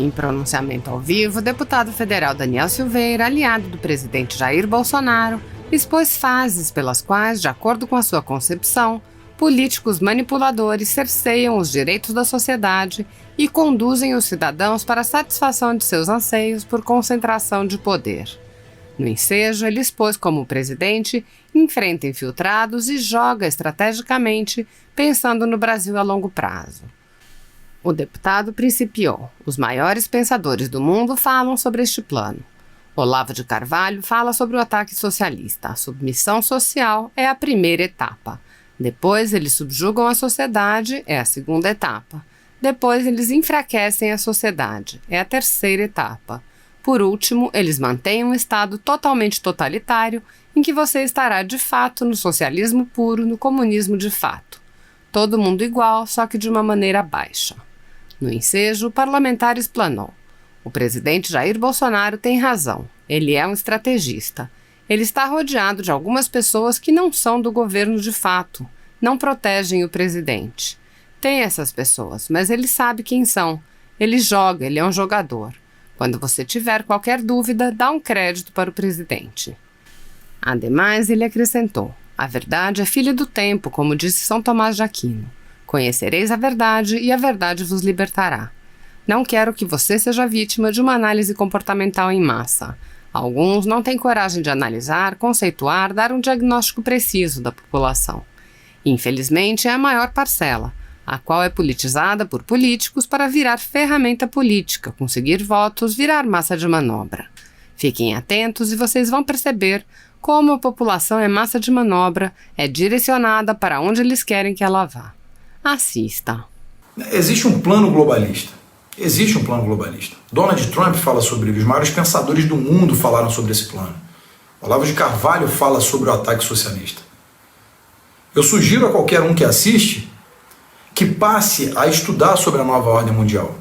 Em pronunciamento ao vivo, o deputado federal Daniel Silveira, aliado do presidente Jair Bolsonaro, expôs fases pelas quais, de acordo com a sua concepção, políticos manipuladores cerceiam os direitos da sociedade e conduzem os cidadãos para a satisfação de seus anseios por concentração de poder. No ensejo, ele expôs como o presidente enfrenta infiltrados e joga estrategicamente, pensando no Brasil a longo prazo. O deputado principiou: os maiores pensadores do mundo falam sobre este plano. Olavo de Carvalho fala sobre o ataque socialista. A submissão social é a primeira etapa. Depois eles subjugam a sociedade, é a segunda etapa. Depois eles enfraquecem a sociedade, é a terceira etapa. Por último, eles mantêm um Estado totalmente totalitário, em que você estará de fato no socialismo puro, no comunismo de fato. Todo mundo igual, só que de uma maneira baixa. No ensejo, o parlamentar explanou: o presidente Jair Bolsonaro tem razão, ele é um estrategista. Ele está rodeado de algumas pessoas que não são do governo de fato, não protegem o presidente. Tem essas pessoas, mas ele sabe quem são. Ele joga, ele é um jogador. Quando você tiver qualquer dúvida, dá um crédito para o presidente. Ademais, ele acrescentou: a verdade é filha do tempo, como disse São Tomás de Aquino. Conhecereis a verdade e a verdade vos libertará. Não quero que você seja vítima de uma análise comportamental em massa. Alguns não têm coragem de analisar, conceituar, dar um diagnóstico preciso da população. Infelizmente, é a maior parcela, a qual é politizada por políticos para virar ferramenta política, conseguir votos, virar massa de manobra. Fiquem atentos e vocês vão perceber como a população é massa de manobra, é direcionada para onde eles querem que ela vá. Assista. Existe um plano globalista. Existe um plano globalista. Donald Trump fala sobre ele. Os maiores pensadores do mundo falaram sobre esse plano. Olavo de Carvalho fala sobre o ataque socialista. Eu sugiro a qualquer um que assiste que passe a estudar sobre a nova ordem mundial.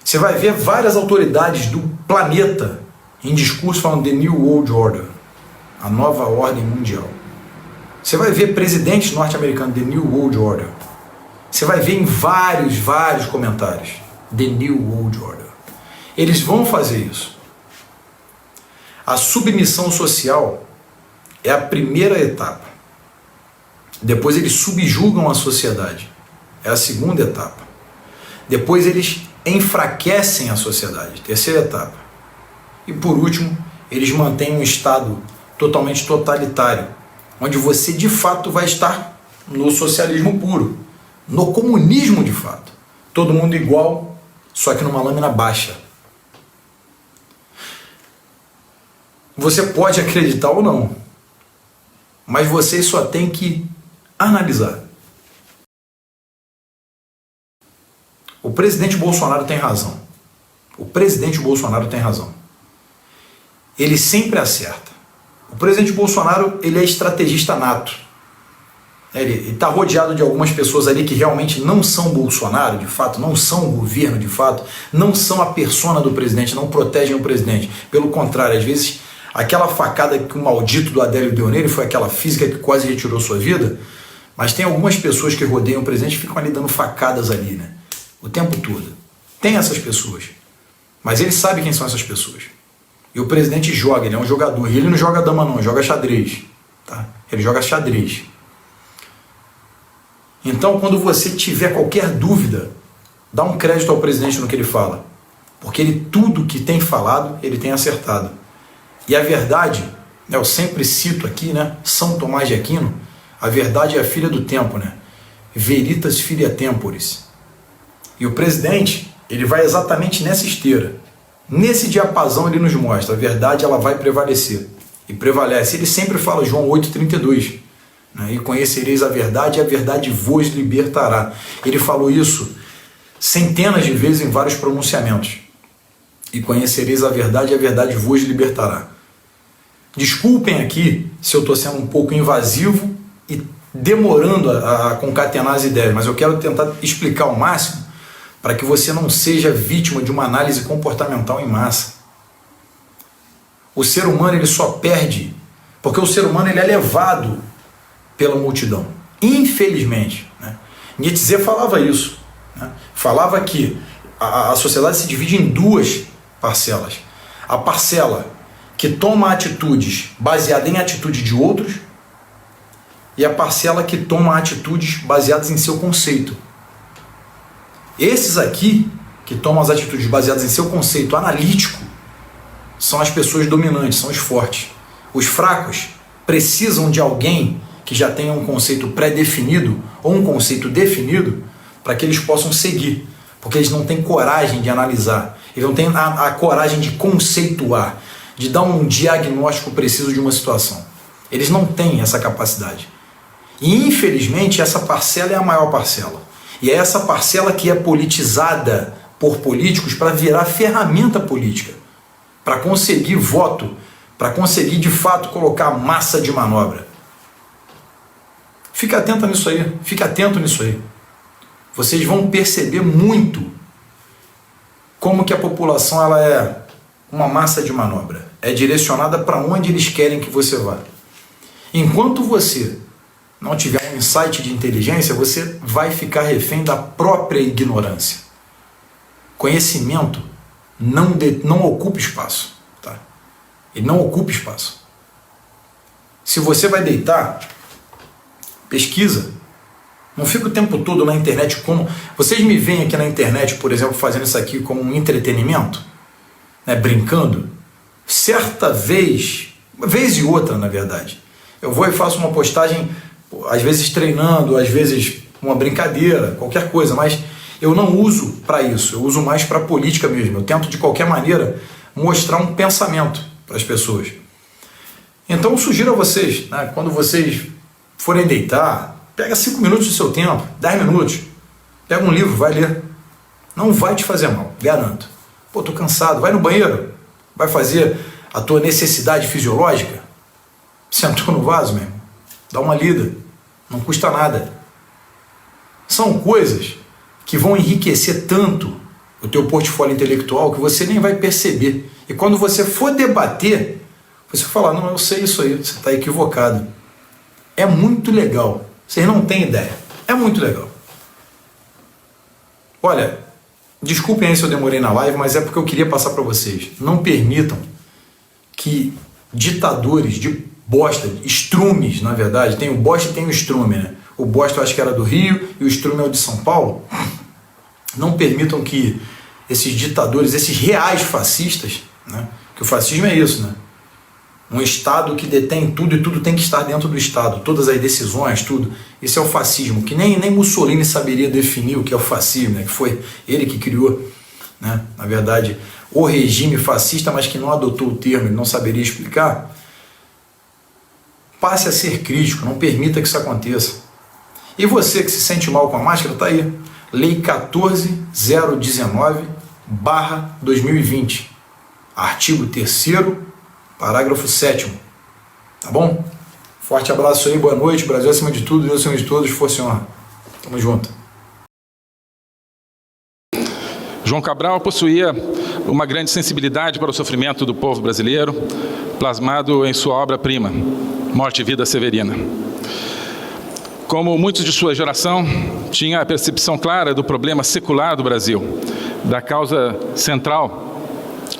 Você vai ver várias autoridades do planeta em discurso falando The New World Order, a nova ordem mundial. Você vai ver presidentes norte-americanos, The New World Order. Você vai ver em vários comentários, The New World Order. Eles vão fazer isso. A submissão social é a primeira etapa. Depois eles subjugam a sociedade. É a segunda etapa. Depois eles enfraquecem a sociedade. Terceira etapa. E por último, eles mantêm um Estado totalmente totalitário, onde você de fato vai estar no socialismo puro, no comunismo de fato. Todo mundo igual, só que numa lâmina baixa. Você pode acreditar ou não, mas você só tem que analisar. O presidente Bolsonaro tem razão. O presidente Bolsonaro tem razão. Ele sempre acerta. O presidente Bolsonaro, ele é estrategista nato. Ele está rodeado de algumas pessoas ali que realmente não são Bolsonaro, de fato, não são o governo, de fato, não são a persona do presidente, não protegem o presidente. Pelo contrário, às vezes, aquela facada que o maldito do Adélio deu nele foi aquela física que quase retirou sua vida, mas tem algumas pessoas que rodeiam o presidente e ficam ali dando facadas ali, né? O tempo todo. Tem essas pessoas. Mas ele sabe quem são essas pessoas. E o presidente joga, ele é um jogador. E ele não joga dama não, ele joga xadrez. Tá? Ele joga xadrez. Então, quando você tiver qualquer dúvida, dá um crédito ao presidente no que ele fala. Porque ele, tudo que tem falado, ele tem acertado. E a verdade, né, eu sempre cito aqui, né, São Tomás de Aquino, a verdade é a filha do tempo, né? Veritas filia temporis. E o presidente, ele vai exatamente nessa esteira. Nesse diapasão ele nos mostra, a verdade ela vai prevalecer. E prevalece. Ele sempre fala, João 8,32, né? E conhecereis a verdade e a verdade vos libertará. Ele falou isso centenas de vezes em vários pronunciamentos. E conhecereis a verdade e a verdade vos libertará. Desculpem aqui se eu estou sendo um pouco invasivo e demorando a concatenar as ideias, mas eu quero tentar explicar ao máximo para que você não seja vítima de uma análise comportamental em massa. O ser humano ele só perde porque o ser humano ele é levado pela multidão. Infelizmente. Né? Nietzsche falava isso. Né? Falava que a sociedade se divide em duas parcelas. A parcela que toma atitudes baseadas em atitude de outros e a parcela que toma atitudes baseadas em seu conceito. Esses aqui, que tomam as atitudes baseadas em seu conceito analítico, são as pessoas dominantes, são os fortes. Os fracos precisam de alguém que já tenha um conceito pré-definido ou um conceito definido para que eles possam seguir, porque eles não têm coragem de analisar, eles não têm a coragem de conceituar, de dar um diagnóstico preciso de uma situação. Eles não têm essa capacidade. E infelizmente essa parcela é a maior parcela. E é essa parcela que é politizada por políticos para virar ferramenta política, para conseguir voto, para conseguir de fato colocar massa de manobra. Fica atento nisso aí, fica atento nisso aí. Vocês vão perceber muito como que a população ela é uma massa de manobra. É direcionada para onde eles querem que você vá. Enquanto você não tiver um insight de inteligência, você vai ficar refém da própria ignorância. Conhecimento não ocupa espaço. Tá? Ele não ocupa espaço. Se você vai deitar, pesquisa. Não fica o tempo todo na internet como... Vocês me veem aqui na internet, por exemplo, fazendo isso aqui como um entretenimento, né, brincando. Certa vez e outra, na verdade, eu vou e faço uma postagem, às vezes treinando, às vezes uma brincadeira, qualquer coisa, mas eu não uso para isso, eu uso mais para política mesmo. Eu tento, de qualquer maneira, mostrar um pensamento para as pessoas. Então eu sugiro a vocês, né, quando vocês forem deitar, pega 5 minutos do seu tempo, 10 minutos, pega um livro, vai ler. Não vai te fazer mal, garanto. Pô, tô cansado, vai no banheiro, vai fazer a tua necessidade fisiológica, sentou no vaso mesmo, dá uma lida, não custa nada. São coisas que vão enriquecer tanto o teu portfólio intelectual que você nem vai perceber. E quando você for debater, você falar, não, eu sei isso aí, você está equivocado. É muito legal. Vocês não têm ideia. É muito legal. Olha, desculpem aí se eu demorei na live, mas é porque eu queria passar para vocês. Não permitam que ditadores de bosta, estrumes, na verdade, tem o bosta e tem o estrume, né? O bosta eu acho que era do Rio e o estrume é o de São Paulo. Não permitam que esses ditadores, esses reais fascistas, né? Que o fascismo é isso, né? Um Estado que detém tudo e tudo tem que estar dentro do Estado, todas as decisões, tudo. Isso é o fascismo, que nem Mussolini saberia definir o que é o fascismo, né? Que foi ele que criou, né? Na verdade, o regime fascista, mas que não adotou o termo, ele não saberia explicar. Passe a ser crítico, não permita que isso aconteça. E você que se sente mal com a máscara, está aí. Lei 14.019/2020. Artigo 3º, parágrafo 7º. Tá bom? Forte abraço aí, boa noite. Brasil acima de tudo, Deus acima de todos, força e honra. Tamo junto. João Cabral possuía uma grande sensibilidade para o sofrimento do povo brasileiro, plasmado em sua obra-prima, Morte e Vida Severina. Como muitos de sua geração, tinha a percepção clara do problema secular do Brasil, da causa central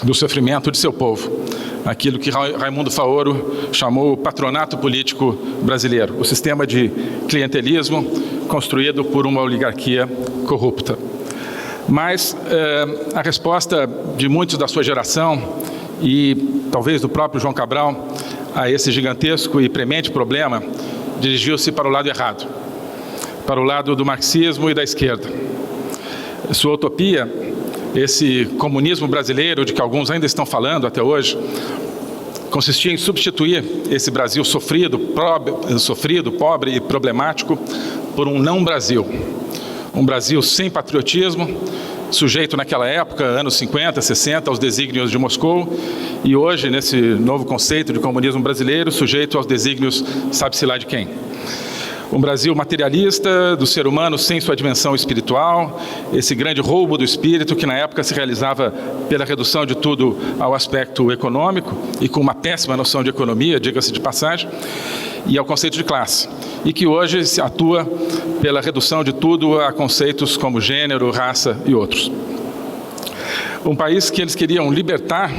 do sofrimento de seu povo, aquilo que Raimundo Faoro chamou o patronato político brasileiro, o sistema de clientelismo construído por uma oligarquia corrupta. Mas a resposta de muitos da sua geração e talvez do próprio João Cabral a esse gigantesco e premente problema dirigiu-se para o lado errado, para o lado do marxismo e da esquerda. Sua utopia, esse comunismo brasileiro de que alguns ainda estão falando até hoje, consistia em substituir esse Brasil sofrido, pobre e problemático por um não-Brasil. Um Brasil sem patriotismo, sujeito naquela época, anos 50, 60, aos desígnios de Moscou, e hoje, nesse novo conceito de comunismo brasileiro, sujeito aos desígnios sabe-se lá de quem. Um Brasil materialista, do ser humano sem sua dimensão espiritual, esse grande roubo do espírito que na época se realizava pela redução de tudo ao aspecto econômico e com uma péssima noção de economia, diga-se de passagem, e ao conceito de classe, e que hoje se atua pela redução de tudo a conceitos como gênero, raça e outros. um país que eles queriam libertar,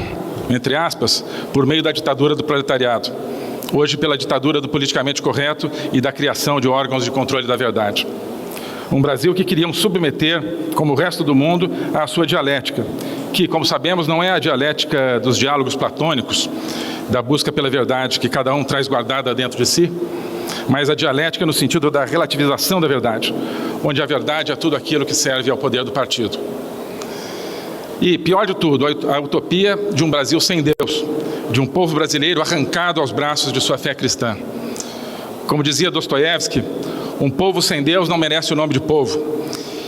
entre aspas, por meio da ditadura do proletariado, hoje pela ditadura do politicamente correto e da criação de órgãos de controle da verdade. Um Brasil que queriam submeter, como o resto do mundo, à sua dialética, que, como sabemos, não é a dialética dos diálogos platônicos, da busca pela verdade que cada um traz guardada dentro de si, mas a dialética no sentido da relativização da verdade, onde a verdade é tudo aquilo que serve ao poder do partido. E, pior de tudo, a utopia de um Brasil sem Deus, de um povo brasileiro arrancado aos braços de sua fé cristã. Como dizia Dostoiévski, um povo sem Deus não merece o nome de povo.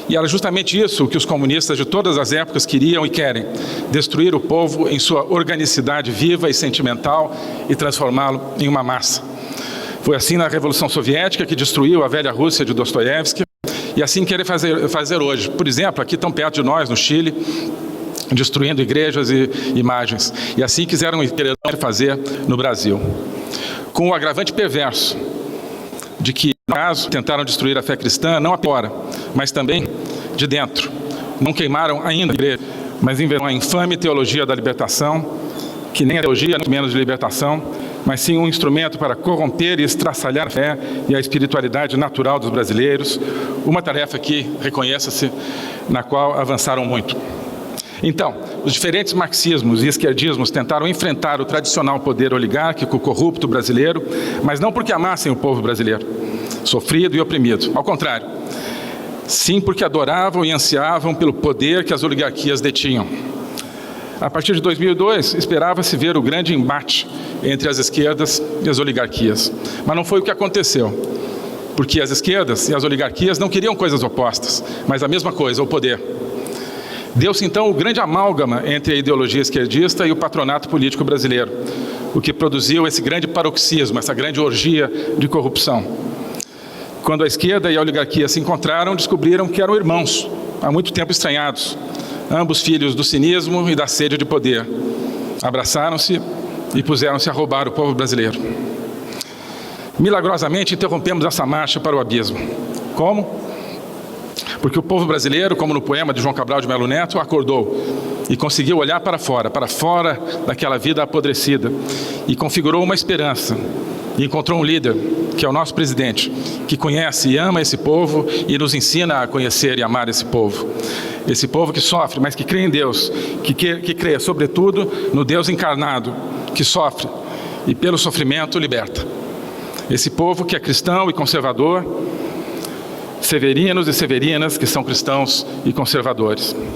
E era justamente isso que os comunistas de todas as épocas queriam e querem: destruir o povo em sua organicidade viva e sentimental e transformá-lo em uma massa. Foi assim na Revolução Soviética, que destruiu a velha Rússia de Dostoiévski, e assim querem fazer hoje. Por exemplo, aqui tão perto de nós, no Chile, destruindo igrejas e imagens. E assim querem fazer no Brasil. Com o agravante perverso de que, no caso, tentaram destruir a fé cristã, não apenas fora, mas também de dentro. Não queimaram ainda a igreja, mas inventaram a infame teologia da libertação, que nem é teologia, muito menos de libertação, mas sim um instrumento para corromper e estraçalhar a fé e a espiritualidade natural dos brasileiros, uma tarefa que, reconheça-se, na qual avançaram muito. Então, os diferentes marxismos e esquerdismos tentaram enfrentar o tradicional poder oligárquico corrupto brasileiro, mas não porque amassem o povo brasileiro, sofrido e oprimido. Ao contrário, sim porque adoravam e ansiavam pelo poder que as oligarquias detinham. A partir de 2002, esperava-se ver o grande embate entre as esquerdas e as oligarquias. Mas não foi o que aconteceu, porque as esquerdas e as oligarquias não queriam coisas opostas, mas a mesma coisa, o poder. Deu-se então o grande amálgama entre a ideologia esquerdista e o patronato político brasileiro, o que produziu esse grande paroxismo, essa grande orgia de corrupção. Quando a esquerda e a oligarquia se encontraram, descobriram que eram irmãos, há muito tempo estranhados, ambos filhos do cinismo e da sede de poder. Abraçaram-se e puseram-se a roubar o povo brasileiro. Milagrosamente interrompemos essa marcha para o abismo. Como? Porque o povo brasileiro, como no poema de João Cabral de Melo Neto, acordou e conseguiu olhar para fora daquela vida apodrecida, e configurou uma esperança, e encontrou um líder, que é o nosso presidente, que conhece e ama esse povo e nos ensina a conhecer e amar esse povo. Esse povo que sofre, mas que crê em Deus, que crê, sobretudo, no Deus encarnado, que sofre e, pelo sofrimento, liberta. Esse povo que é cristão e conservador, severinos e severinas que são cristãos e conservadores.